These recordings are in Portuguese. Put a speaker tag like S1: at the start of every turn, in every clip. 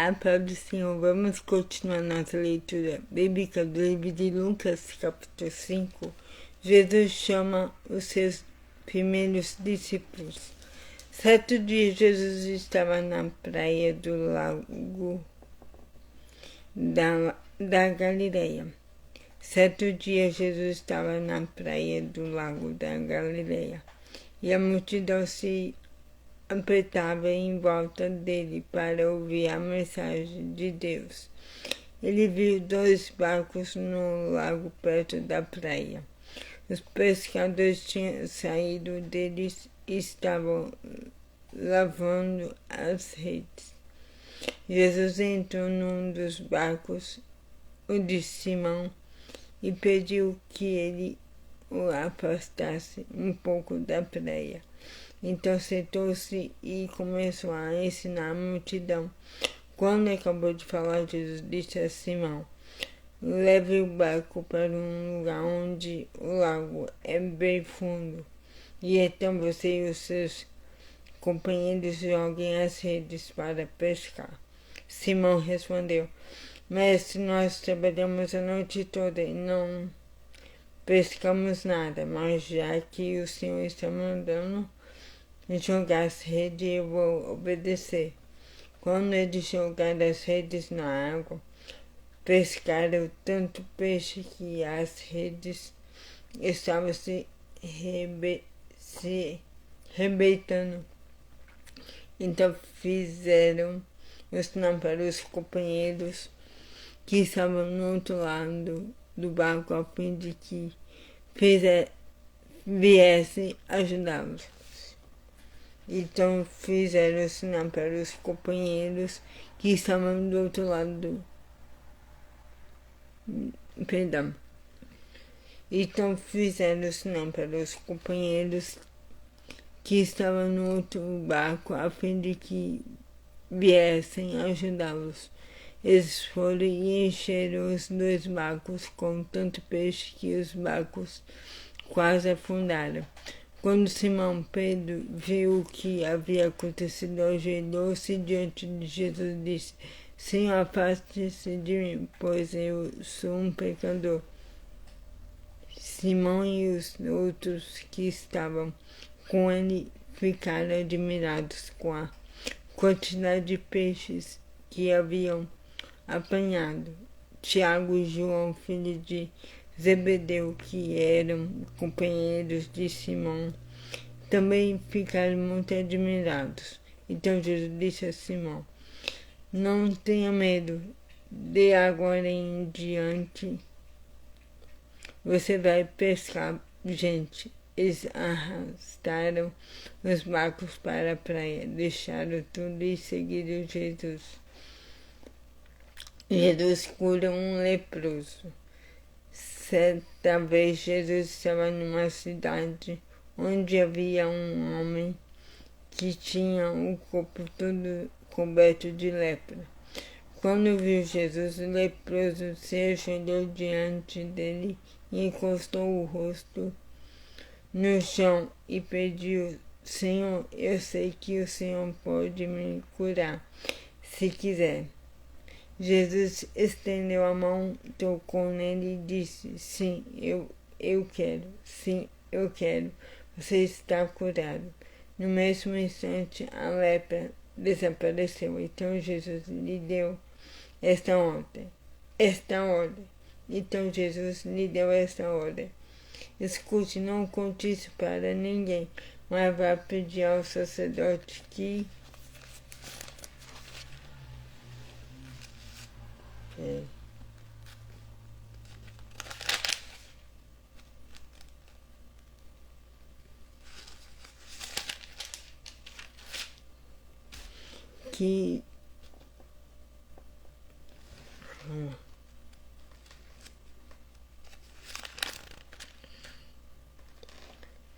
S1: A paz do Senhor, vamos continuar nossa leitura bíblica do livro de Lucas, capítulo 5. Jesus chama os seus primeiros discípulos. Certo dia, Jesus estava na praia do lago da Galileia. Certo dia, Jesus estava na praia do lago da Galileia, e a multidão se apertava em volta dele para ouvir a mensagem de Deus. Ele viu 2 barcos no lago perto da praia. Os pescadores tinham saído deles e estavam lavando as redes. Jesus entrou num dos barcos, o de Simão, e pediu que ele o afastasse um pouco da praia. Então sentou-se e começou a ensinar a multidão. Quando acabou de falar, Jesus disse a Simão: leve o barco para um lugar onde o lago é bem fundo, e então você e os seus companheiros joguem as redes para pescar. Simão respondeu: Mestre, nós trabalhamos a noite toda e não pescamos nada, mas já que o Senhor está mandando jogar as redes, eu vou obedecer. Quando eles jogaram as redes na água, pescaram tanto peixe que as redes estavam se rebentando. Então fizeram o sinal para os companheiros que estavam no outro lado do barco, a fim de que viessem ajudá-los. Então fizeram o sinal para os companheiros que estavam do outro lado Então fizeram o sinal para os companheiros que estavam no outro barco, a fim de que viessem ajudá-los. Eles foram e encheram os 2 barcos com tanto peixe que os barcos quase afundaram. Quando Simão Pedro viu o que havia acontecido, ajoelhou-se diante de Jesus e disse: Senhor, afaste-se de mim, pois eu sou um pecador. Simão e os outros que estavam com ele ficaram admirados com a quantidade de peixes que haviam apanhado. Tiago e João, filho de Zebedeu, que eram companheiros de Simão, também ficaram muito admirados. Então Jesus disse a Simão: não tenha medo, de agora em diante você vai pescar gente. Eles arrastaram os barcos para a praia, deixaram tudo e seguiram Jesus. Jesus cura um leproso. Certa vez Jesus estava numa cidade onde havia um homem que tinha o corpo todo coberto de lepra. Quando viu Jesus, o leproso se ajoelhou diante dele e encostou o rosto no chão e pediu: Senhor, eu sei que o Senhor pode me curar, se quiser. Jesus estendeu a mão, tocou nele e disse: sim, eu quero, sim, eu quero, você está curado. No mesmo instante, a lepra desapareceu. Então Jesus lhe deu esta ordem. Então Jesus lhe deu esta ordem: escute, não conte isso para ninguém, mas vá pedir ao sacerdote que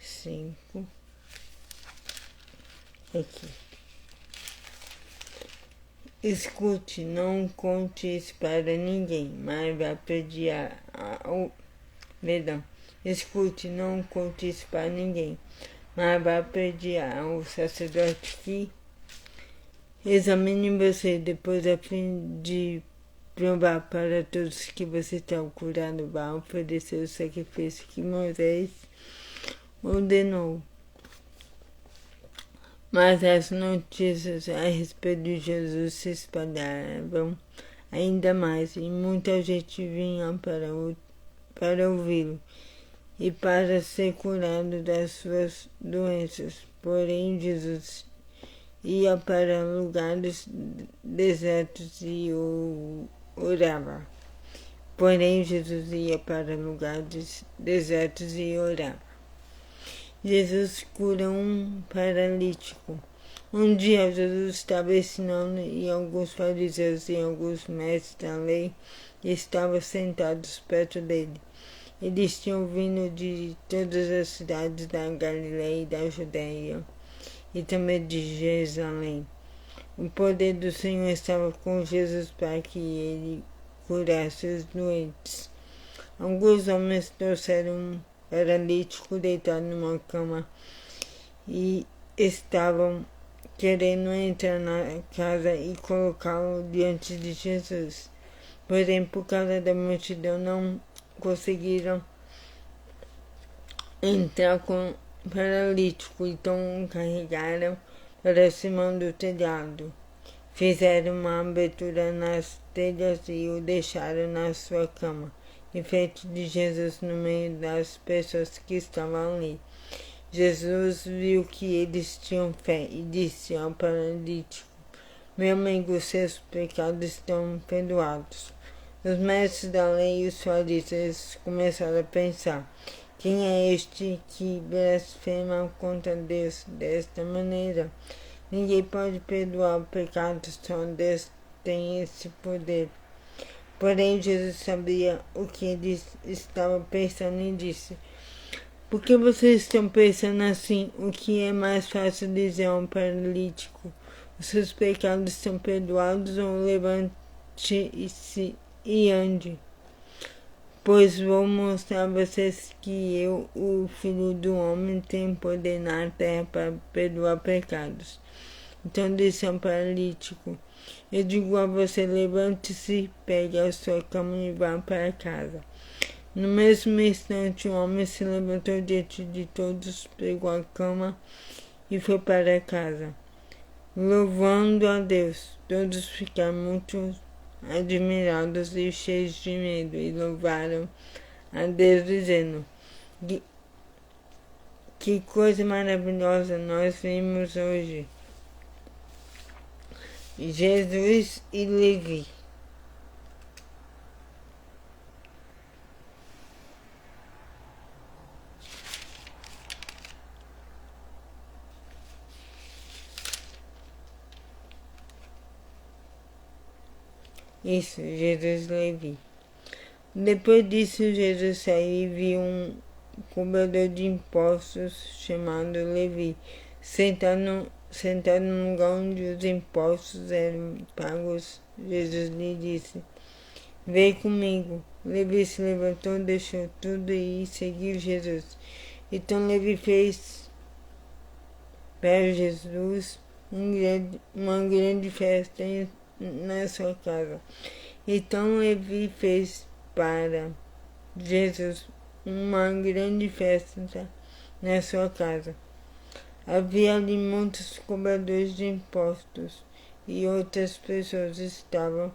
S1: cinco aqui. Escute, não conte isso para ninguém, mas vá pedir Escute, não conte isso para ninguém, mas vá pedir ao sacerdote que Examine você depois a fim de provar para todos que você está curado, vai oferecer o sacrifício que Moisés ordenou. Mas as notícias a respeito de Jesus se espalhavam ainda mais, e muita gente vinha para ouvi-lo e para ser curado das suas doenças. Porém, Jesus ia para lugares desertos e orava. Jesus cura um paralítico. Um dia Jesus estava ensinando e alguns fariseus e alguns mestres da lei estavam sentados perto dele. Eles tinham vindo de todas as cidades da Galileia e da Judeia e também de Jerusalém. O poder do Senhor estava com Jesus para que ele curasse os doentes. Alguns homens trouxeram um paralítico deitado numa cama e estavam querendo entrar na casa e colocá-lo diante de Jesus. Porém, por causa da multidão, não conseguiram entrar com o paralítico, então o carregaram para cima do telhado. Fizeram uma abertura nas telhas e o deixaram na sua cama, em frente de Jesus, no meio das pessoas que estavam ali. Jesus viu que eles tinham fé e disse ao paralítico: meu amigo, seus pecados estão perdoados. Os mestres da lei e os fariseus começaram a pensar: quem é este que blasfema contra Deus desta maneira? Ninguém pode perdoar o pecado, só Deus tem esse poder. Porém, Jesus sabia o que eles estavam pensando e disse: por que vocês estão pensando assim? O que é mais fácil dizer a um paralítico: os seus pecados estão perdoados, ou levante-se e ande? Pois vou mostrar a vocês que eu, o Filho do Homem, tenho poder na terra para perdoar pecados. Então disse ao paralítico: eu digo a você, levante-se, pegue a sua cama e vá para casa. No mesmo instante, o homem se levantou diante de todos, pegou a cama e foi para casa. Louvando a Deus, todos ficaram muito admirados e cheios de medo, e louvaram a Deus, dizendo: que coisa maravilhosa nós vimos hoje. Jesus e Levi. Isso, Jesus e Levi. Depois disso, Jesus saiu e viu um cobrador de impostos chamado Levi, sentado no lugar onde os impostos eram pagos. Jesus lhe disse: vem comigo. Levi se levantou, deixou tudo e seguiu Jesus. Então Levi fez para Jesus uma grande festa na sua casa. Então Levi fez para Jesus uma grande festa na sua casa. Havia ali muitos cobradores de impostos e outras pessoas estavam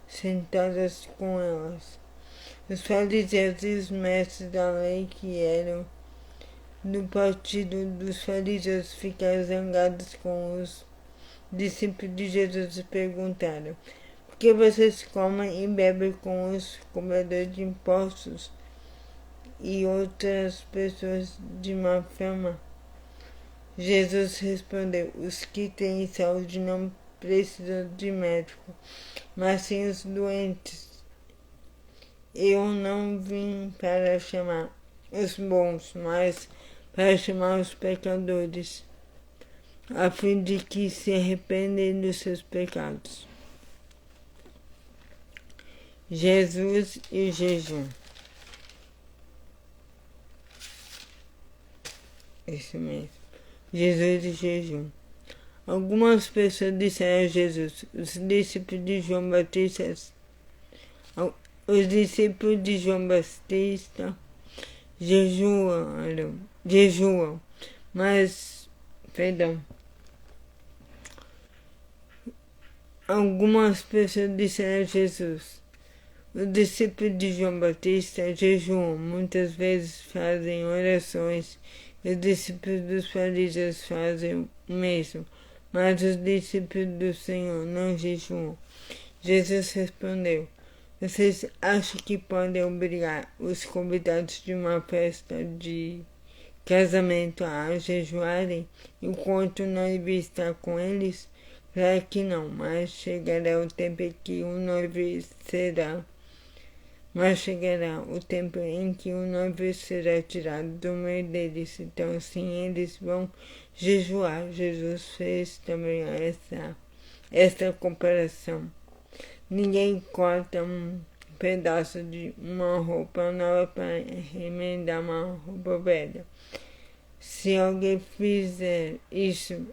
S1: sentadas com elas. Os fariseus e os mestres da lei, que eram do partido dos fariseus, ficaram zangados com os discípulos de Jesus e perguntaram: por que vocês comem e bebem com os cobradores de impostos e outras pessoas de má fama? Jesus respondeu: os que têm saúde não precisam de médico, mas sim os doentes. Eu não vim para chamar os bons, mas para chamar os pecadores, a fim de que se arrependem dos seus pecados. Jesus e o jejum. Isso mesmo. Jesus e jejum. Algumas pessoas disseram a Jesus, os discípulos de João Batista jejuam, mas, algumas pessoas disseram a Jesus, os discípulos de João Batista jejuam, muitas vezes fazem orações, e os discípulos dos fariseus fazem o mesmo, mas os discípulos do Senhor não jejuam. Jesus respondeu, vocês acham que podem obrigar os convidados de uma festa de casamento a jejuarem enquanto o noivo está com eles? Claro que não, mas chegará o tempo em que o noivo será tirado do meio deles, então sim eles vão jejuar. Jesus fez também essa comparação. Ninguém corta um pedaço de uma roupa nova para remendar uma roupa velha. Se alguém fizer isso,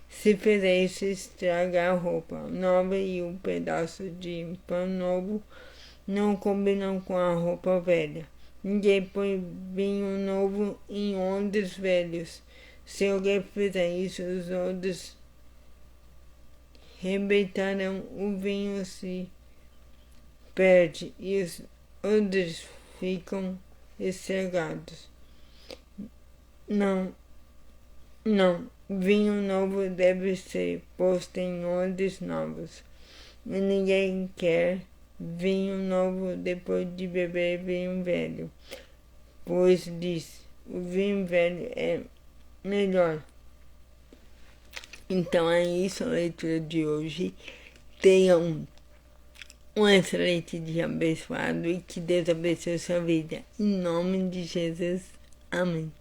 S1: se fizer isso, estraga a roupa nova e o pedaço de pano novo não combinam com a roupa velha. Ninguém põe vinho novo em odres velhos. Se alguém fizer isso, os odres rebentarão, o vinho se perde e os odres ficam estragados. Não, vinho novo deve ser posto em odres novos. E ninguém quer vinho novo depois de beber vinho velho, pois diz, o vinho velho é melhor. Então é isso a leitura de hoje. Tenham um excelente dia abençoado e que Deus abençoe sua vida. Em nome de Jesus. Amém.